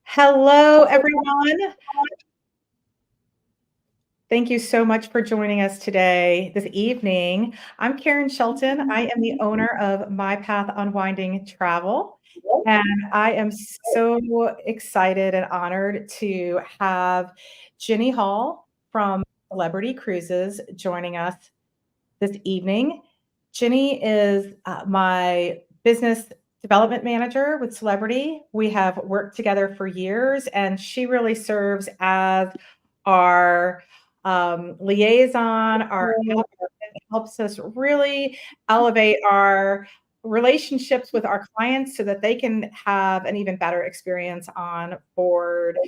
Hello, everyone. Thank you so much for joining us today, this evening. I'm Karen Shelton. I am the owner of My Path Unwinding Travel, and I am so excited and honored to have Ginny Hall from Celebrity Cruises joining us this evening. Ginny is my business development manager with Celebrity. We have worked together for years, and she really serves as our liaison, our helps us really elevate our relationships with our clients so that they can have an even better experience on board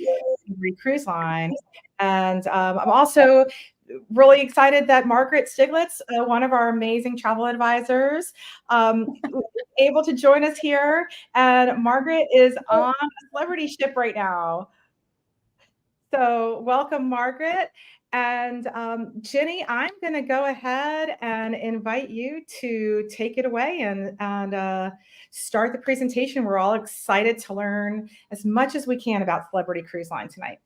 Celebrity Cruise Line. And I'm also really excited that Margaret Stiglitz, one of our amazing travel advisors, was able to join us here. And Margaret is on a celebrity ship right now. So welcome, Margaret. And Ginny, I'm going to go ahead and invite you to take it away and start the presentation. We're all excited to learn as much as we can about Celebrity Cruise Line tonight.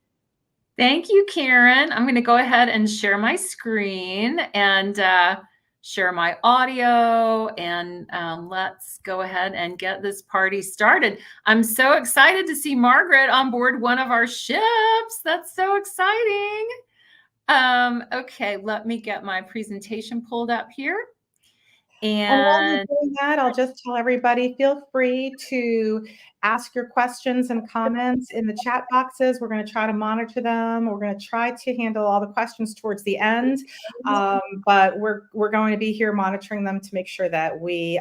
Thank you, Karen. I'm going to go ahead and share my screen and share my audio, and let's go ahead and get this party started. I'm so excited to see Margaret on board one of our ships. That's so exciting. Okay, let me get my presentation pulled up here. And while you're doing that, I'll just tell everybody, feel free to ask your questions and comments in the chat boxes. We're going to try to monitor them. We're going to try to handle all the questions towards the end, but we're going to be here monitoring them to make sure that we,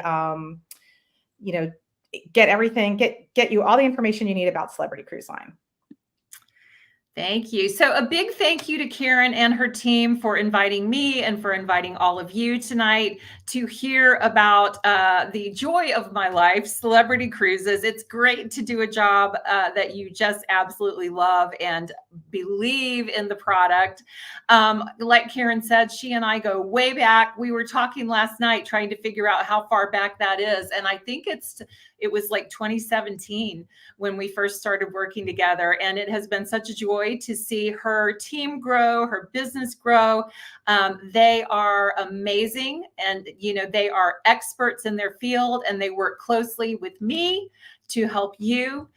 get everything, get you all the information you need about Celebrity Cruise Line. Thank you. So a big thank you to Karen and her team for inviting me and for inviting all of you tonight to hear about the joy of my life, Celebrity Cruises. It's great to do a job that you just absolutely love and believe in the product. Like Karen said, she and I go way back. We were talking last night trying to figure out how far back that is. And I think it was like 2017 when we first started working together. And it has been such a joy to see her team grow, her business grow. They are amazing. And, they are experts in their field, and they work closely with me to help you.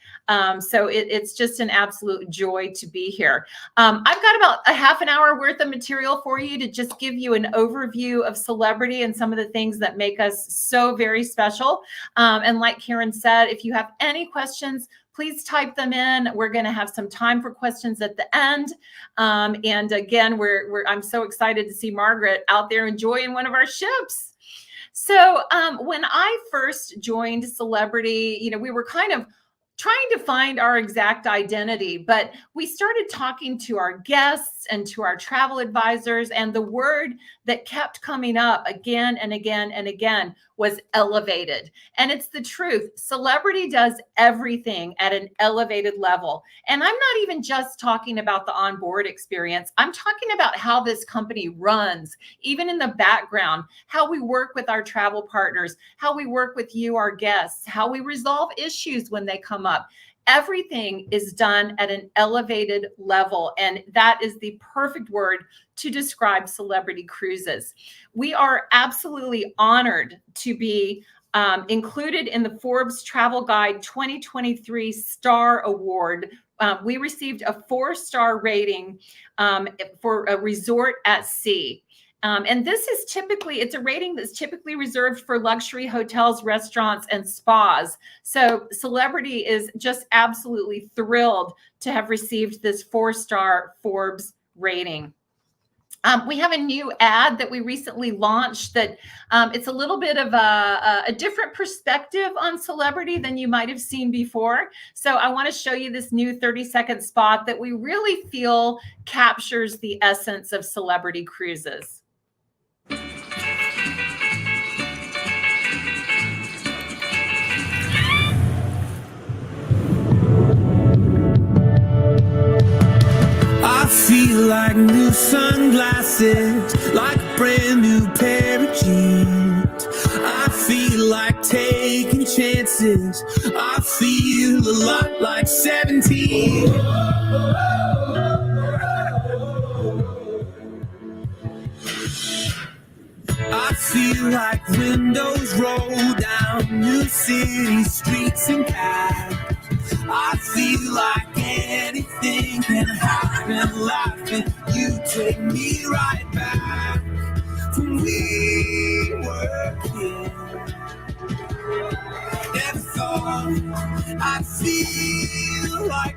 So it's just an absolute joy to be here. I've got about a half an hour worth of material for you to just give you an overview of Celebrity and some of the things that make us so very special. And like Karen said, if you have any questions, please type them in. We're going to have some time for questions at the end. And again, I'm so excited to see Margaret out there enjoying one of our ships. So when I first joined Celebrity, we were kind of trying to find our exact identity, but we started talking to our guests and to our travel advisors, and the word that kept coming up again and again and again was elevated. And it's the truth. Celebrity does everything at an elevated level. And I'm not even just talking about the onboard experience. I'm talking about how this company runs, even in the background, how we work with our travel partners, how we work with you, our guests, how we resolve issues when they come up. Everything is done at an elevated level, and that is the perfect word to describe Celebrity Cruises. We are absolutely honored to be included in the Forbes Travel Guide 2023 Star Award. We received a 4-star rating for a resort at sea. And this is it's a rating that's typically reserved for luxury hotels, restaurants, and spas. So Celebrity is just absolutely thrilled to have received this 4-star Forbes rating. We have a new ad that we recently launched that it's a little bit of a different perspective on Celebrity than you might have seen before. So I want to show you this new 30-second spot that we really feel captures the essence of Celebrity Cruises. I feel like new sunglasses, like a brand new pair of jeans. I feel like taking chances. I feel a lot like 17. I feel like windows roll down new city streets and cabs. I feel like anything can happen, laughing. You take me right back when we were kids. Never thought I'd feel like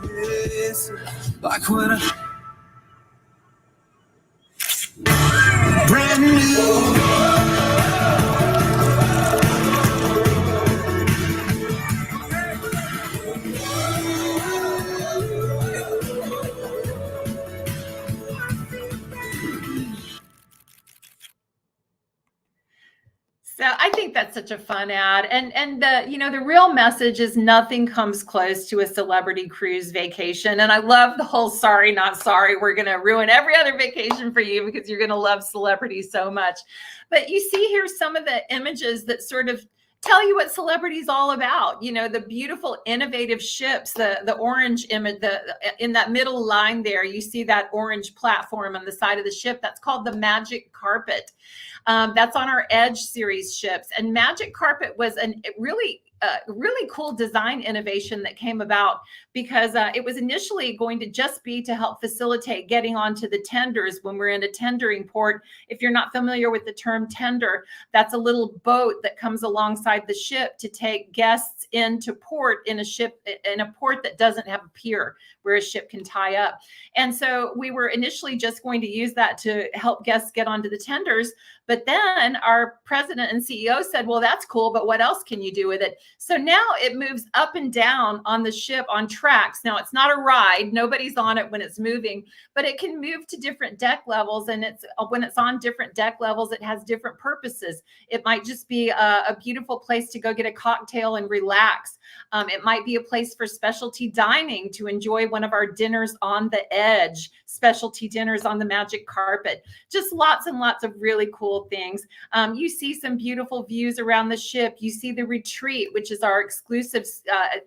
this, like when I brand new. So I think that's such a fun ad. And the, you know, the real message is nothing comes close to a celebrity cruise vacation. And I love the whole sorry, not sorry. We're going to ruin every other vacation for you because you're going to love celebrities so much. But you see here some of the images that sort of tell you what celebrity is all about. You know, the beautiful, innovative ships, the orange image, in that middle line there, you see that orange platform on the side of the ship. That's called the Magic Carpet. That's on our Edge series ships. And Magic Carpet was a really cool design innovation that came about because it was initially going to just be to help facilitate getting onto the tenders when we're in a tendering port. If you're not familiar with the term tender, that's a little boat that comes alongside the ship to take guests into port in a port that doesn't have a pier where a ship can tie up. And so we were initially just going to use that to help guests get onto the tenders. But then our president and CEO said, well, that's cool, but what else can you do with it? So now it moves up and down on the ship on tracks. Now it's not a ride. Nobody's on it when it's moving, but it can move to different deck levels. And when it's on different deck levels, it has different purposes. It might just be a beautiful place to go get a cocktail and relax. It might be a place for specialty dining to enjoy one of our dinners on the Edge, specialty dinners on the Magic Carpet. Just lots and lots of really cool things. You see some beautiful views around the ship. You see the retreat, which is our exclusive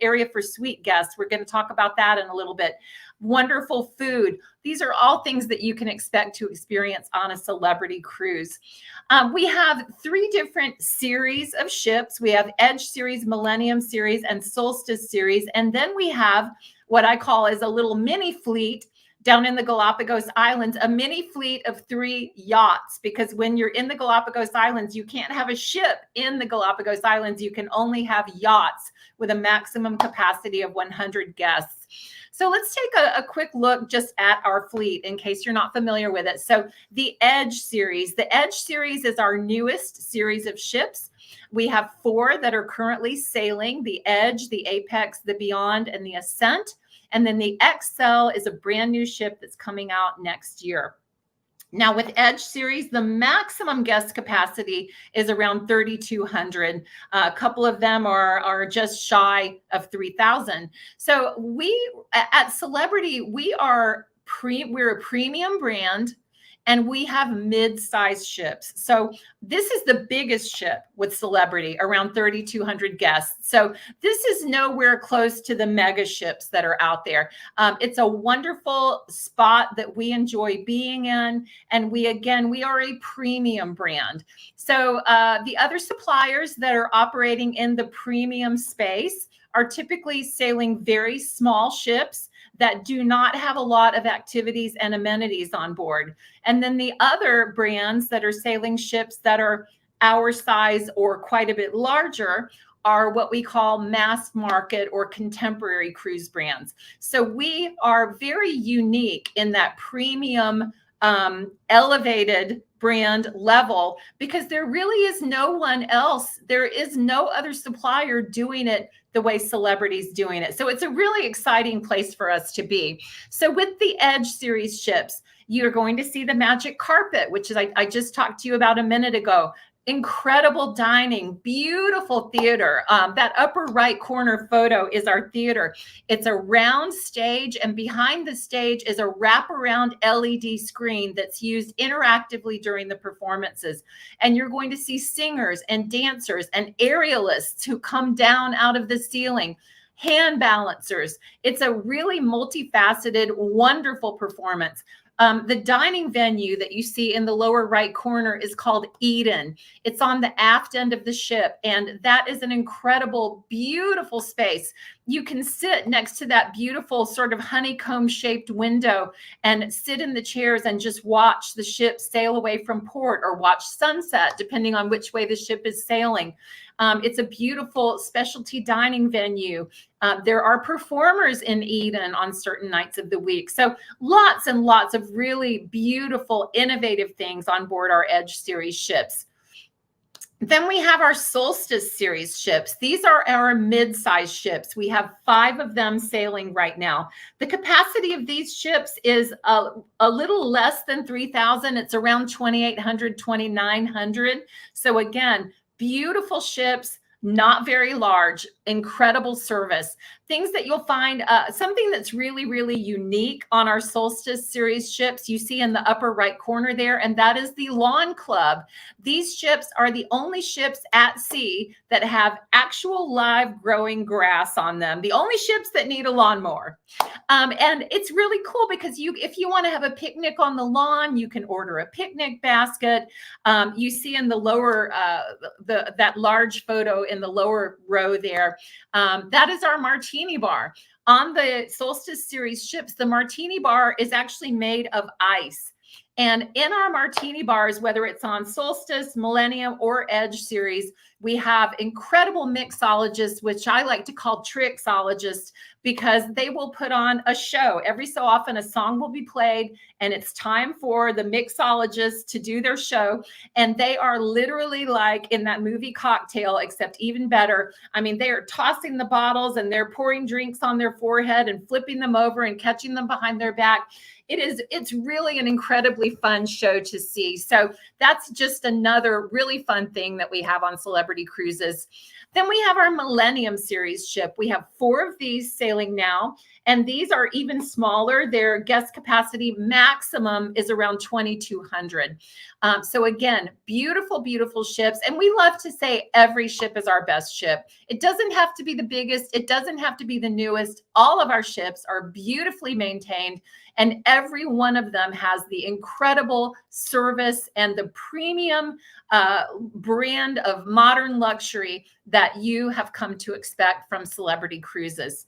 area for suite guests. We're going to talk about that in a little bit. Wonderful food. These are all things that you can expect to experience on a celebrity cruise. We have 3 different series of ships. We have Edge series, Millennium series, and Solstice series. And then we have what I call is a little mini fleet down in the Galapagos Islands, a mini fleet of 3 yachts, because when you're in the Galapagos Islands, you can't have a ship in the Galapagos Islands. You can only have yachts with a maximum capacity of 100 guests. So let's take a quick look just at our fleet in case you're not familiar with it. So the Edge series is our newest series of ships. We have 4 that are currently sailing: the Edge, the Apex, the Beyond, and the Ascent. And then the Excel is a brand new ship that's coming out next year. Now with Edge series, the maximum guest capacity is around 3,200. A couple of them are just shy of 3,000. So we at Celebrity, we're a premium brand. And we have mid-sized ships. So this is the biggest ship with Celebrity, around 3,200 guests. So this is nowhere close to the mega ships that are out there. It's a wonderful spot that we enjoy being in. And we are a premium brand. So the other suppliers that are operating in the premium space are typically sailing very small ships that do not have a lot of activities and amenities on board. And then the other brands that are sailing ships that are our size or quite a bit larger are what we call mass market or contemporary cruise brands. So we are very unique in that premium elevated brand level, because there really is no one else. There is no other supplier doing it the way Celebrity's doing it. So it's a really exciting place for us to be. So with the Edge series ships, you're going to see the Magic Carpet, which is I just talked to you about a minute ago. incredible dining, beautiful theater. That upper right corner photo is our theater. It's a round stage, and behind the stage is a wraparound LED screen that's used interactively during the performances. And you're going to see singers and dancers and aerialists who come down out of the ceiling, hand balancers. It's a really multifaceted, wonderful performance. The dining venue that you see in the lower right corner is called Eden. It's on the aft end of the ship, and that is an incredible, beautiful space. You can sit next to that beautiful sort of honeycomb-shaped window and sit in the chairs and just watch the ship sail away from port or watch sunset, depending on which way the ship is sailing. It's a beautiful specialty dining venue. There are performers in Eden on certain nights of the week. So lots and lots of really beautiful, innovative things on board our Edge series ships. Then we have our Solstice series ships. These are our mid-size ships. We have 5 of them sailing right now. The capacity of these ships is a little less than 3,000. It's around 2,800, 2,900. So again, beautiful ships, not very large, incredible service. Things that you'll find, something that's really, really unique on our Solstice series ships, you see in the upper right corner there, and that is the Lawn Club. These ships are the only ships at sea that have actual live growing grass on them. The only ships that need a lawnmower. And it's really cool because if you want to have a picnic on the lawn, you can order a picnic basket. You see in the lower, that large photo in the lower row there, that is our martini bar. On the Solstice series ships, the martini bar is actually made of ice. And in our martini bars, whether it's on Solstice, Millennium, or Edge series, we have incredible mixologists, which I like to call trixologists, because they will put on a show. Every so often, a song will be played, and it's time for the mixologists to do their show. And they are literally like in that movie Cocktail, except even better. I mean, they are tossing the bottles, and they're pouring drinks on their forehead and flipping them over and catching them behind their back. It's really an incredibly fun show to see. So that's just another really fun thing that we have on Celebrity Cruises. Then we have our Millennium series ship. We have 4 of these sailing now, and these are even smaller. Their guest capacity maximum is around 2,200. So again, beautiful, beautiful ships. And we love to say every ship is our best ship. It doesn't have to be the biggest. It doesn't have to be the newest. All of our ships are beautifully maintained, and every one of them has the incredible service and the premium brand of modern luxury that you have come to expect from Celebrity Cruises.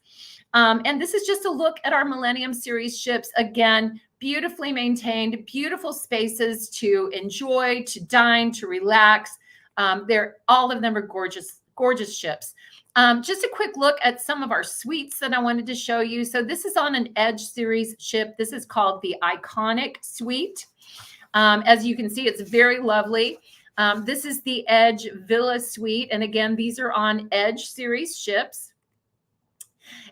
And this is just a look at our Millennium series ships. Again, beautifully maintained, beautiful spaces to enjoy, to dine, to relax. All of them are gorgeous, gorgeous ships. Just a quick look at some of our suites that I wanted to show you. So this is on an Edge series ship. This is called the Iconic Suite. As you can see, it's very lovely. This is the Edge Villa Suite. And again, these are on Edge series ships.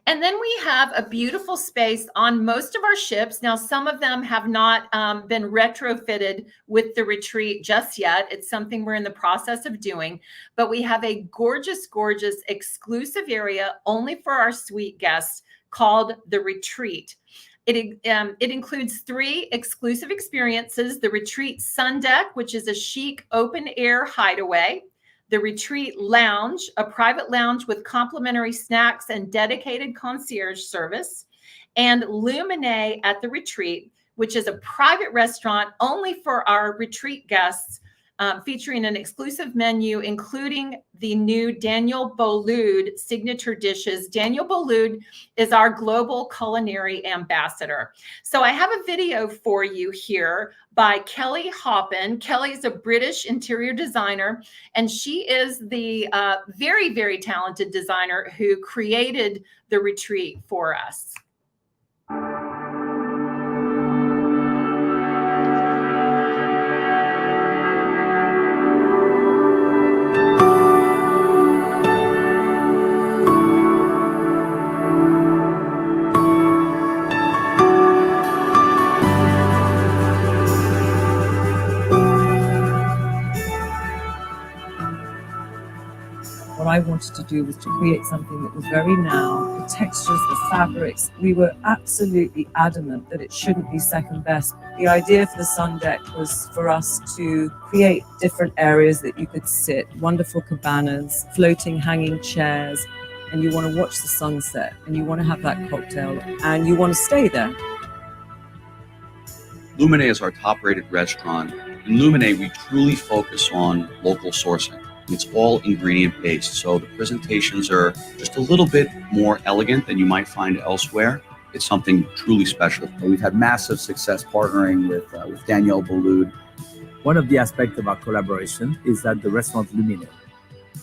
And then we have a beautiful space on most of our ships. Now, some of them have not been retrofitted with the Retreat just yet. It's something we're in the process of doing. But we have a gorgeous, gorgeous exclusive area only for our suite guests called the Retreat. It includes 3 exclusive experiences: the Retreat Sun Deck, which is a chic open-air hideaway; the Retreat Lounge, a private lounge with complimentary snacks and dedicated concierge service; and Lumine at the Retreat, which is a private restaurant only for our retreat guests, featuring an exclusive menu, including the new Daniel Boulud signature dishes. Daniel Boulud is our global culinary ambassador. So I have a video for you here by Kelly Hoppen. Kelly is a British interior designer, and she is the very, very talented designer who created the Retreat for us. I wanted to do was to create something that was very now. The textures, the fabrics, we were absolutely adamant that it shouldn't be second best. The idea for the sun deck was for us to create different areas that you could sit, wonderful cabanas, floating hanging chairs, and you want to watch the sunset and you want to have that cocktail and you want to stay there. Lumine is our top-rated restaurant. In Lumine, we truly focus on local sourcing. It's all ingredient-based, so the presentations are just a little bit more elegant than you might find elsewhere. It's something truly special. We've had massive success partnering with Daniel Boulud. One of the aspects of our collaboration is at the restaurant Lumine.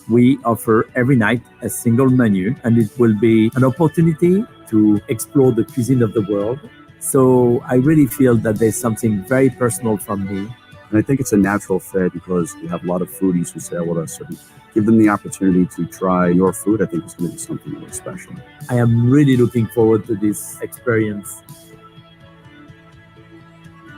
We offer every night a single menu, and it will be an opportunity to explore the cuisine of the world. So I really feel that there's something very personal from me. And I think it's a natural fit because we have a lot of foodies who sail with us. So to give them the opportunity to try your food, I think it's going to be something really special. I am really looking forward to this experience.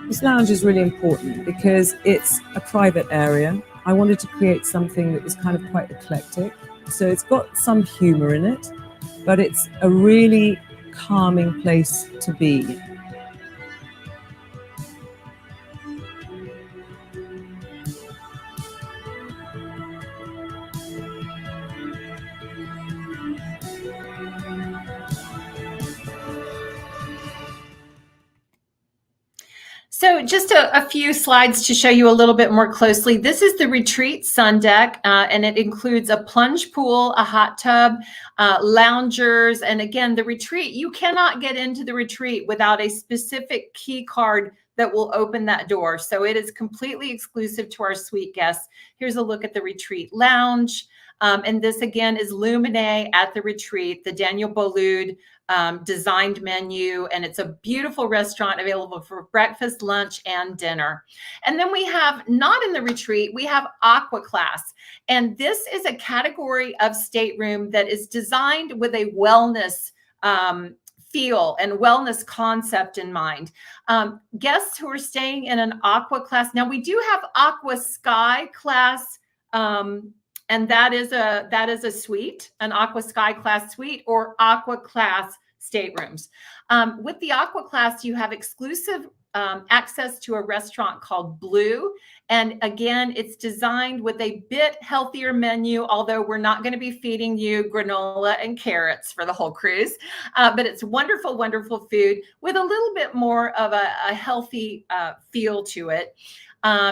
This lounge is really important because it's a private area. I wanted to create something that was kind of quite eclectic. So it's got some humor in it, but it's a really calming place to be. So just a few slides to show you a little bit more closely. This is the retreat sun deck, and it includes a plunge pool, a hot tub, loungers. And again, the retreat, you cannot get into the retreat without a specific key card that will open that door. So it is completely exclusive to our suite guests. Here's a look at the retreat lounge. And this again is Lumine at the retreat, the Daniel Boulud designed menu, and it's a beautiful restaurant available for breakfast, lunch, and dinner. And then we have, not in the retreat, we have Aqua Class. And this is a category of stateroom that is designed with a wellness feel and wellness concept in mind. Guests who are staying in an Aqua Class, now we do have Aqua Sky Class, and that is a suite, an Aqua Sky Class suite or Aqua Class staterooms. With the Aqua Class, you have exclusive access to a restaurant called Blue. And again, it's designed with a bit healthier menu, although we're not going to be feeding you granola and carrots for the whole cruise. But it's wonderful, wonderful food with a little bit more of a healthy feel to it.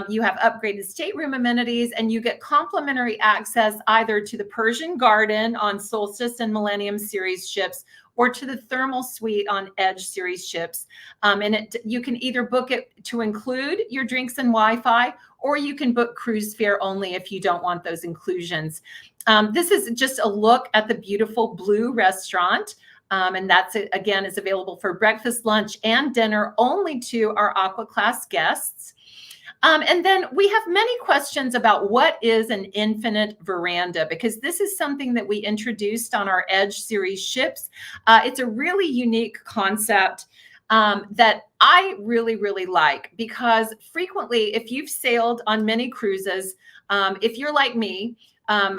You have upgraded stateroom amenities, and you get complimentary access either to the Persian Garden on Solstice and Millennium Series ships or to the Thermal Suite on Edge Series ships. And you can either book it to include your drinks and Wi-Fi, or you can book cruise fare only if you don't want those inclusions. This is just a look at the beautiful Blue restaurant. And that's, again, is available for breakfast, lunch, and dinner only to our Aqua Class guests. And then we have many questions about what is an infinite veranda, because this is something that we introduced on our Edge Series ships. It's a really unique concept that I really, really like, because frequently, if you've sailed on many cruises, if you're like me,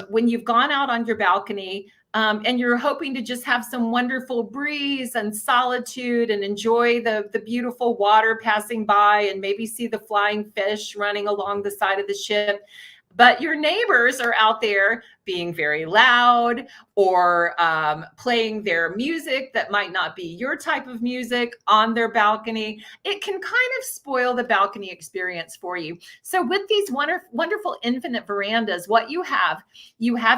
when you've gone out on your balcony, and you're hoping to just have some wonderful breeze and solitude and enjoy the beautiful water passing by and maybe see the flying fish running along the side of the ship. But your neighbors are out there being very loud or playing their music that might not be your type of music on their balcony. It can kind of spoil the balcony experience for you. So with these wonderful infinite verandas, what you have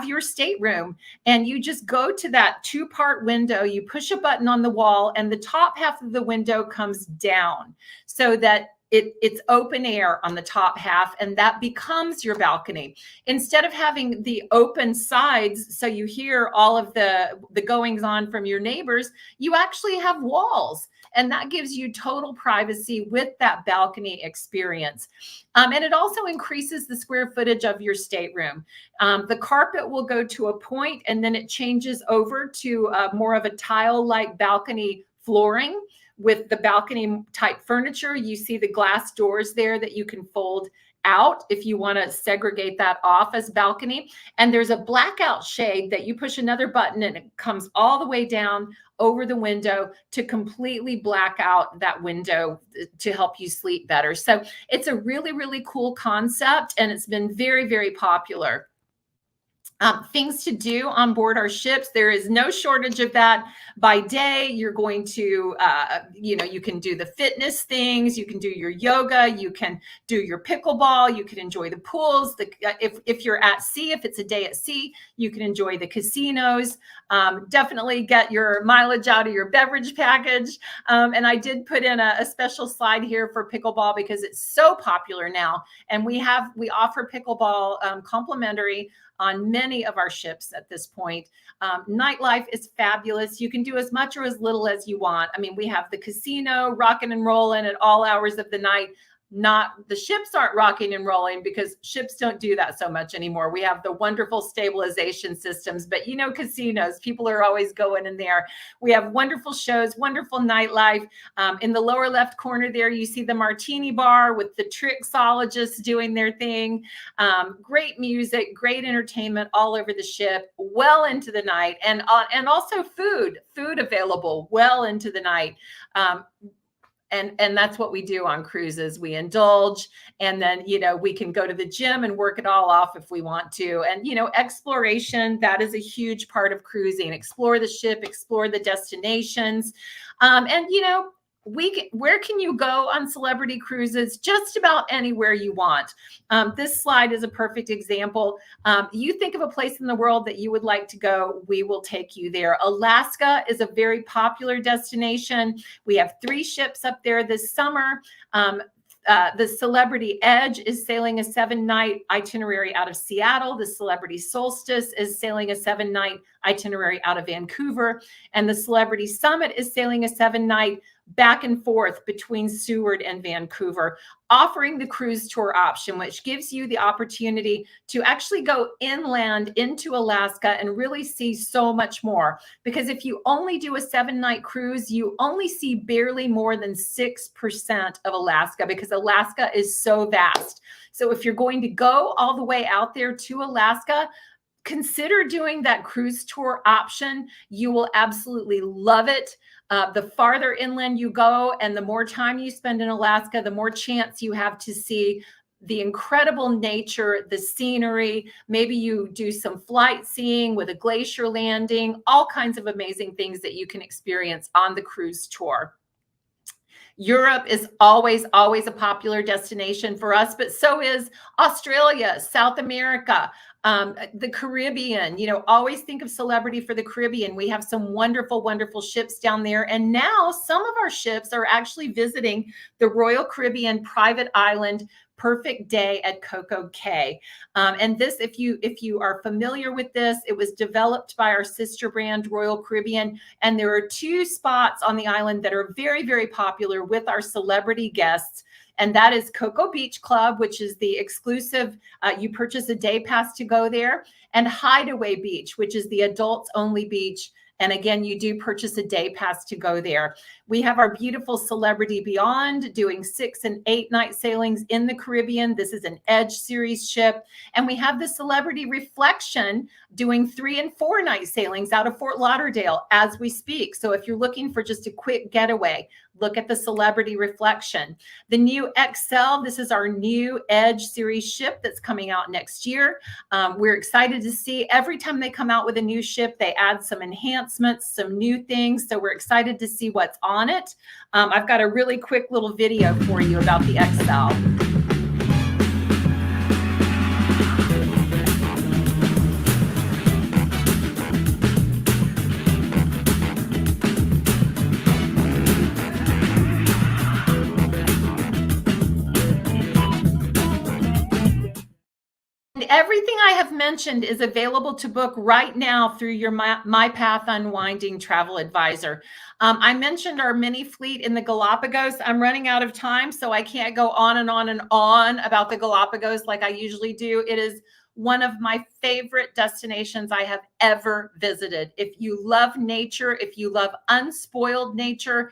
your stateroom, and you just go to that two-part window, you push a button on the wall, and the top half of the window comes down so that it's open air on the top half, and that becomes your balcony. Instead of having the open sides, so you hear all of the goings on from your neighbors, you actually have walls, and that gives you total privacy with that balcony experience. And it also increases the square footage of your stateroom. The carpet will go to a point, and then it changes over to more of a tile-like balcony flooring. With the balcony type furniture, you see the glass doors there that you can fold out if you want to segregate that off as balcony. And there's a blackout shade that you push another button and it comes all the way down over the window to completely black out that window to help you sleep better. So it's a really, really cool concept, and it's been very, very popular. Things to do on board our ships. There is no shortage of that. By day, you're going to, you can do the fitness things, you can do your yoga, you can do your pickleball, you can enjoy the pools. If you're at sea, if it's a day at sea, you can enjoy the casinos. Definitely get your mileage out of your beverage package. And I did put in a special slide here for pickleball because it's so popular now. And we offer pickleball complimentary on many of our ships at this point. Nightlife is fabulous. You can do as much or as little as you want. I mean, we have the casino rocking and rolling at all hours of the night. The ships aren't rocking and rolling because ships don't do that so much anymore. We have the wonderful stabilization systems, but casinos, people are always going in there. We have wonderful shows, wonderful nightlife. In the lower left corner there, you see the martini bar with the Trixologists doing their thing. Great music, great entertainment all over the ship, well into the night, and also food available well into the night. And that's what we do on cruises. We indulge, and then, we can go to the gym and work it all off if we want to. And, exploration, that is a huge part of cruising. Explore the ship, explore the destinations. Where can you go on celebrity cruises? Just about anywhere you want. This slide is a perfect example. You think of a place in the world that you would like to go, we will take you there. Alaska is a very popular destination. We have 3 ships up there this summer. The Celebrity Edge is sailing a 7-night itinerary out of Seattle. The Celebrity Solstice is sailing a 7-night itinerary out of Vancouver. And the Celebrity Summit is sailing a 7-night back and forth between Seward and Vancouver, offering the cruise tour option, which gives you the opportunity to actually go inland into Alaska and really see so much more. Because if you only do a 7-night cruise, you only see barely more than 6% of Alaska, because Alaska is so vast. So if you're going to go all the way out there to Alaska, consider doing that cruise tour option. You will absolutely love it. The farther inland you go and the more time you spend in Alaska, the more chance you have to see the incredible nature, the scenery. Maybe you do some flight seeing with a glacier landing, all kinds of amazing things that you can experience on the cruise tour. Europe is always a popular destination for us, but so is Australia, South America, the Caribbean. Always think of Celebrity for the Caribbean. We have some wonderful, wonderful ships down there. And now some of our ships are actually visiting the Royal Caribbean private island Perfect Day at Coco Cay. And this, if you are familiar with this, it was developed by our sister brand, Royal Caribbean. And there are 2 spots on the island that are very, very popular with our celebrity guests. And that is Cocoa Beach Club, which is the exclusive, you purchase a day pass to go there, and Hideaway Beach, which is the adults only beach. And again, you do purchase a day pass to go there. We have our beautiful Celebrity Beyond doing 6- and 8-night sailings in the Caribbean. This is an Edge series ship. And we have the Celebrity Reflection doing 3- and 4-night sailings out of Fort Lauderdale as we speak. So if you're looking for just a quick getaway, look at the Celebrity Reflection. The new XL, this is our new Edge series ship that's coming out next year. We're excited to see every time they come out with a new ship, they add some enhancements, some new things. So we're excited to see what's on it. I've got a really quick little video for you about the XL. Everything I have mentioned is available to book right now through your My Path Unwinding travel advisor. I mentioned our mini fleet in the Galapagos. I'm running out of time, so I can't go on and on and on about the Galapagos like I usually do. It is one of my favorite destinations I have ever visited. If you love nature, if you love unspoiled nature,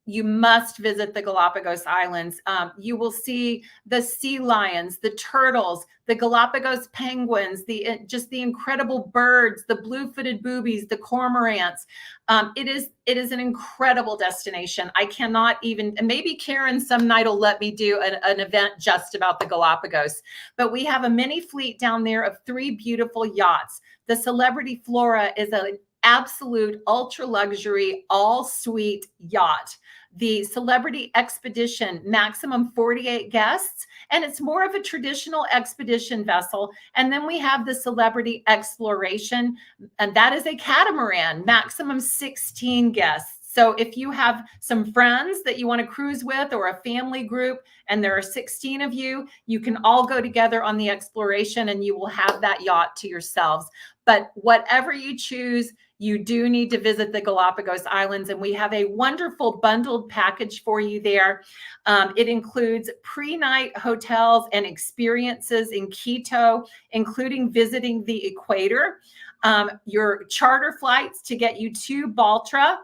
you must visit the Galapagos Islands. You will see the sea lions, the turtles, the Galapagos penguins, just the incredible birds, the blue-footed boobies, the cormorants. It is an incredible destination. I cannot even, and maybe Karen some night will let me do an event just about the Galapagos, but we have a mini fleet down there of 3 beautiful yachts. The Celebrity Flora is an absolute ultra luxury, all suite yacht. The Celebrity Expedition, maximum 48 guests, and it's more of a traditional expedition vessel. And then we have the Celebrity Exploration, and that is a catamaran, maximum 16 guests. So if you have some friends that you want to cruise with or a family group, and there are 16 of you, you can all go together on the Exploration and you will have that yacht to yourselves. But whatever you choose, you do need to visit the Galapagos Islands, and we have a wonderful bundled package for you there. It includes pre-night hotels and experiences in Quito, including visiting the equator, your charter flights to get you to Baltra,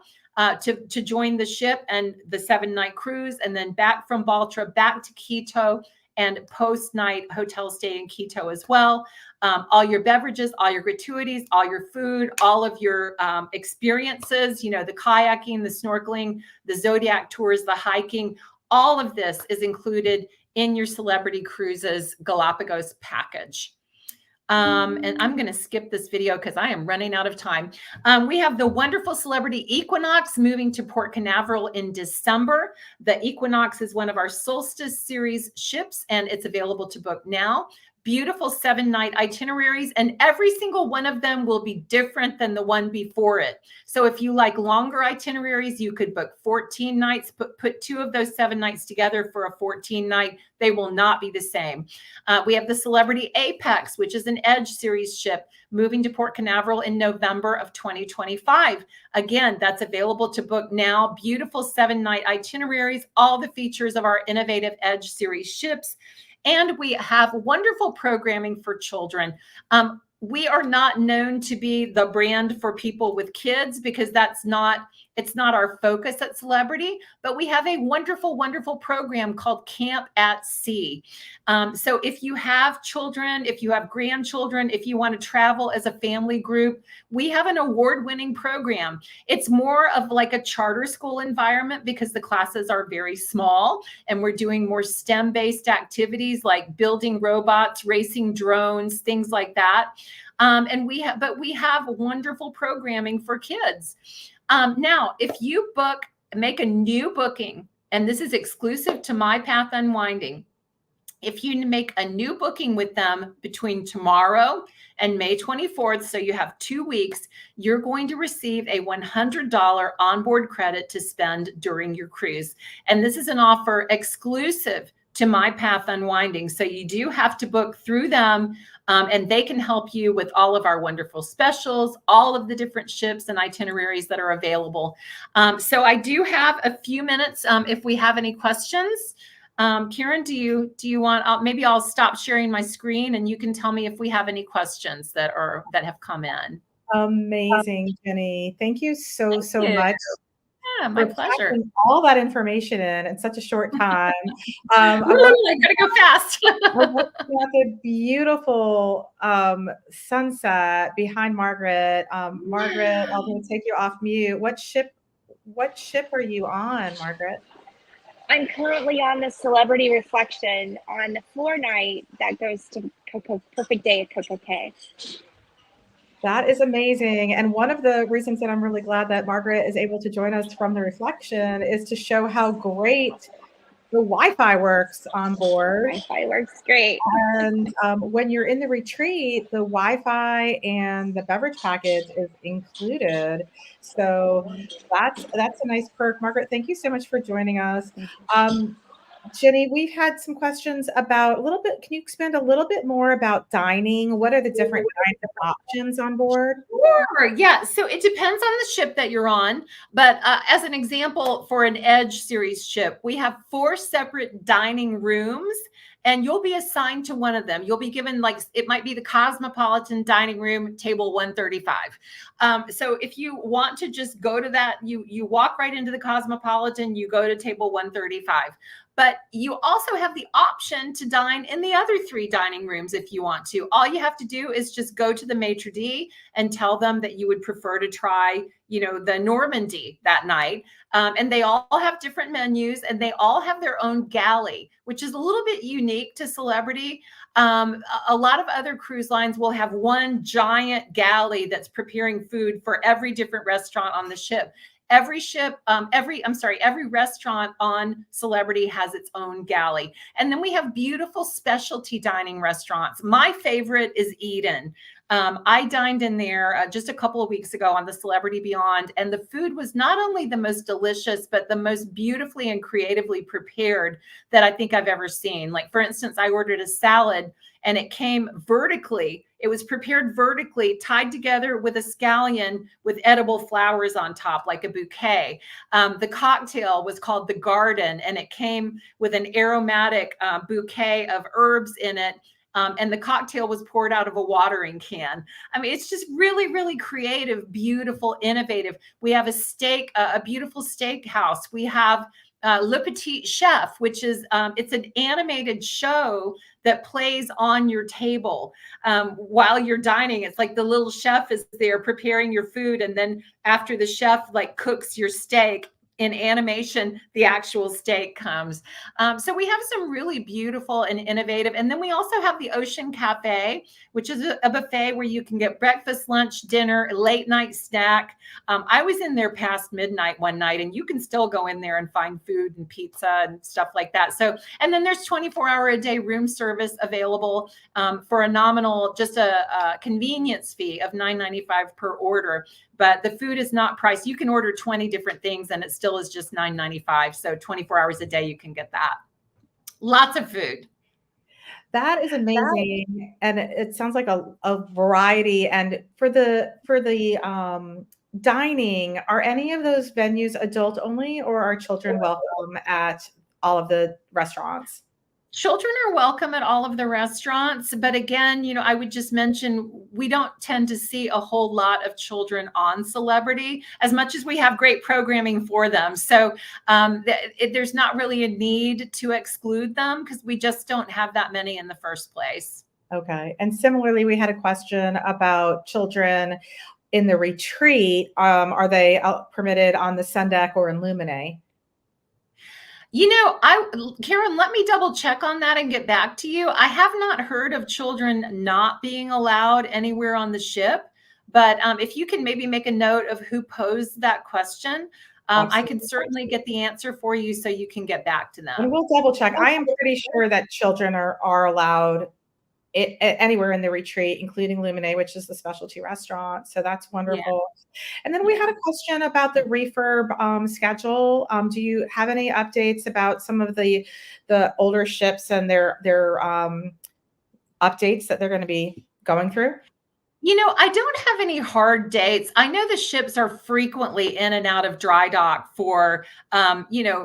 to join the ship and the 7-night cruise, and then back from Baltra back to Quito, and post-night hotel stay in Quito as well. All your beverages, all your gratuities, all your food, all of your experiences, the kayaking, the snorkeling, the Zodiac tours, the hiking, all of this is included in your Celebrity Cruises Galapagos package. And I'm going to skip this video because I am running out of time. We have the wonderful Celebrity Equinox moving to Port Canaveral in December. The Equinox is one of our Solstice series ships, and it's available to book now. Beautiful 7-night itineraries, and every single one of them will be different than the one before it. So if you like longer itineraries, you could book 14 nights, put 2 of those 7 nights together for a 14-night. They will not be the same. We have the Celebrity Apex, which is an Edge series ship moving to Port Canaveral in November of 2025. Again, that's available to book now. Beautiful 7-night itineraries, all the features of our innovative Edge series ships. And we have wonderful programming for children. We are not known to be the brand for people with kids because it's not our focus at Celebrity, but we have a wonderful, wonderful program called Camp at Sea. So if you have children, if you have grandchildren, if you want to travel as a family group, we have an award-winning program. It's more of like a charter school environment because the classes are very small and we're doing more STEM-based activities like building robots, racing drones, things like that. And we have wonderful programming for kids. Now, if you make a new booking, and this is exclusive to My Path Unwinding, if you make a new booking with them between tomorrow and May 24th, so you have 2 weeks, you're going to receive a $100 onboard credit to spend during your cruise. And this is an offer exclusive to My Path Unwinding. So you do have to book through them, and they can help you with all of our wonderful specials, all of the different ships and itineraries that are available. So I do have a few minutes if we have any questions. Karen, do you want? Maybe I'll stop sharing my screen, and you can tell me if we have any questions that have come in. Amazing, Jenny. Thank you so Thank you. much. Yeah, my for pleasure. packing all that information in such a short time. I gotta go fast. We're looking at the beautiful sunset behind Margaret. Margaret, I'm going to take you off mute. What ship are you on, Margaret? I'm currently on the Celebrity Reflection on the floor night that goes to Perfect Day at Coco Cay. That is amazing. And one of the reasons that I'm really glad that Margaret is able to join us from the Reflection is to show how great the Wi-Fi works on board. Wi-Fi works great. And when you're in the retreat, the Wi-Fi and the beverage package is included. So that's a nice perk. Margaret, thank you so much for joining us. Jenny, we've had some questions about can you expand a little bit more about dining? What are the different kinds of options on board? Sure. Yeah. So it depends on the ship that you're on. But as an example, for an Edge series ship, we have 4 separate dining rooms and you'll be assigned to one of them. You'll be given, like, it might be the Cosmopolitan Dining Room, table 135. So if you want to just go to that, you walk right into the Cosmopolitan, you go to table 135. But you also have the option to dine in the other 3 dining rooms if you want to. All you have to do is just go to the maitre d' and tell them that you would prefer to try, the Normandy that night. And they all have different menus, and they all have their own galley, which is a little bit unique to Celebrity. A lot of other cruise lines will have one giant galley that's preparing food for every different restaurant on the ship. Every restaurant on Celebrity has its own galley. And then we have beautiful specialty dining restaurants. My favorite is Eden. I dined in there just a couple of weeks ago on the Celebrity Beyond, and the food was not only the most delicious, but the most beautifully and creatively prepared that I think I've ever seen. Like, for instance, I ordered a salad, and it came vertically. It was prepared vertically, tied together with a scallion with edible flowers on top, like a bouquet. The cocktail was called The Garden, and it came with an aromatic bouquet of herbs in it. And the cocktail was poured out of a watering can. I mean, it's just really, really creative, beautiful, innovative. We have a beautiful steakhouse. We have Le Petit Chef, which is, it's an animated show that plays on your table while you're dining. It's like the little chef is there preparing your food. And then after the chef cooks your steak, in animation, the actual steak comes. So we have some really beautiful and innovative. And then we also have the Ocean Cafe, which is a buffet where you can get breakfast, lunch, dinner, a late night snack. I was in there past midnight one night, and you can still go in there and find food and pizza and stuff like that. So, and then there's 24-hour-a-day room service available for a nominal, just a convenience fee of $9.95 per order. But the food is not priced. You can order 20 different things, and it still is just $9.95. So 24 hours a day, you can get that. Lots of food. That is amazing. And it sounds like a variety. And for the dining, are any of those venues adult only, or are children welcome at all of the restaurants? Children are welcome at all of the restaurants. But again, I would just mention, we don't tend to see a whole lot of children on Celebrity as much as we have great programming for them. So there's not really a need to exclude them, because we just don't have that many in the first place. Okay. And similarly, we had a question about children in the retreat. Are they permitted on the Sun Deck or in Lumine? Karen, let me double check on that and get back to you. I have not heard of children not being allowed anywhere on the ship, but if you can maybe make a note of who posed that question, I can certainly get the answer for you so you can get back to them. And we'll double check. I am pretty sure that children are allowed anywhere in the retreat, including Lumine, which is the specialty restaurant. So that's wonderful. Yeah. And then we had a question about the refurb schedule. Do you have any updates about some of the older ships and their updates that they're going to be going through? I don't have any hard dates. I know the ships are frequently in and out of dry dock for,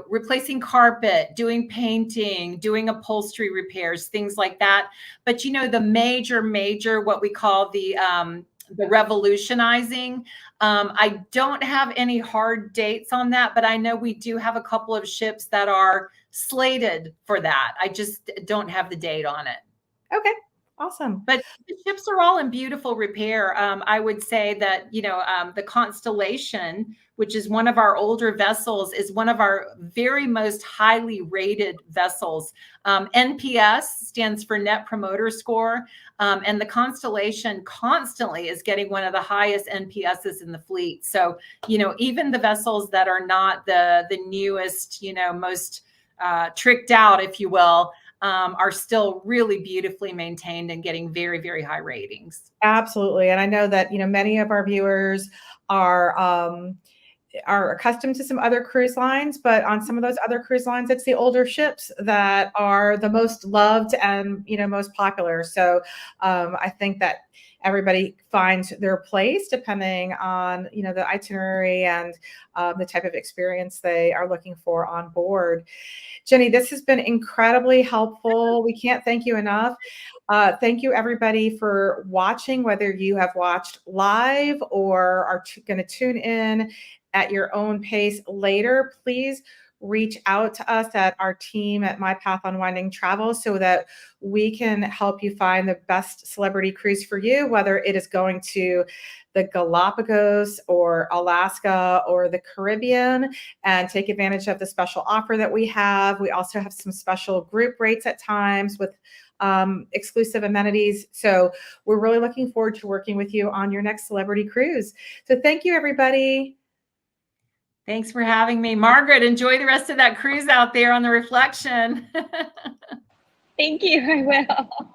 replacing carpet, doing painting, doing upholstery repairs, things like that. But, the major, what we call the revolutionizing, I don't have any hard dates on that, but I know we do have a couple of ships that are slated for that. I just don't have the date on it. Okay. Awesome. But the ships are all in beautiful repair. I would say that, the Constellation, which is one of our older vessels, is one of our very most highly rated vessels. NPS stands for Net Promoter Score. And the Constellation constantly is getting one of the highest NPSs in the fleet. So, even the vessels that are not the newest, most tricked out, if you will, are still really beautifully maintained and getting very, very high ratings. Absolutely. And I know that, many of our viewers are accustomed to some other cruise lines, but on some of those other cruise lines, it's the older ships that are the most loved and, most popular. So I think that everybody finds their place depending on, the itinerary and the type of experience they are looking for on board. Jenny, this has been incredibly helpful. We can't thank you enough. Thank you, everybody, for watching, whether you have watched live or are going to tune in at your own pace later. Please reach out to us at our team at My Path Unwinding Travel so that we can help you find the best celebrity cruise for you, whether it is going to the Galapagos or Alaska or the Caribbean, and take advantage of the special offer that we have. We also have some special group rates at times with exclusive amenities. So we're really looking forward to working with you on your next celebrity cruise. So thank you, everybody. Thanks for having me. Margaret, enjoy the rest of that cruise out there on the Reflection. Thank you. I will.